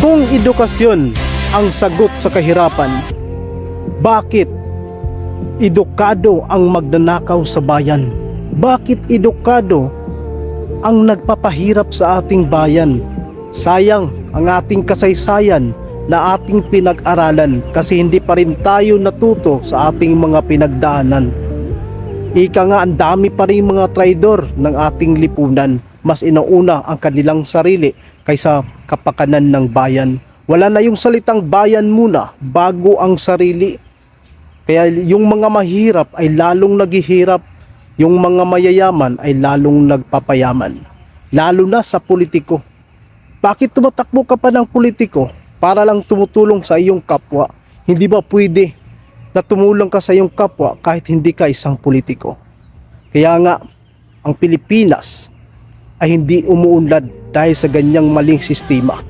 Kung edukasyon ang sagot sa kahirapan, bakit edukado ang magnanakaw sa bayan? Bakit edukado ang nagpapahirap sa ating bayan? Sayang ang ating kasaysayan na ating pinag-aralan kasi hindi pa rin tayo natuto sa ating mga pinagdaanan. Ika nga, ang dami pa rin mga traidor ng ating lipunan. Mas inauna ang kanilang sarili kaysa kapakanan ng bayan. Wala na yung salitang bayan muna bago ang sarili. Kaya yung mga mahirap ay lalong naghihirap, yung mga mayayaman ay lalong nagpapayaman. Lalo na sa politiko. Bakit tumatakbo ka pa ng politiko? Para lang tumutulong sa iyong kapwa. Hindi ba pwede na tumulong ka sa iyong kapwa kahit hindi ka isang politiko? Kaya nga, ang Pilipinas ay hindi umuunlad dahil sa ganyang maling sistema.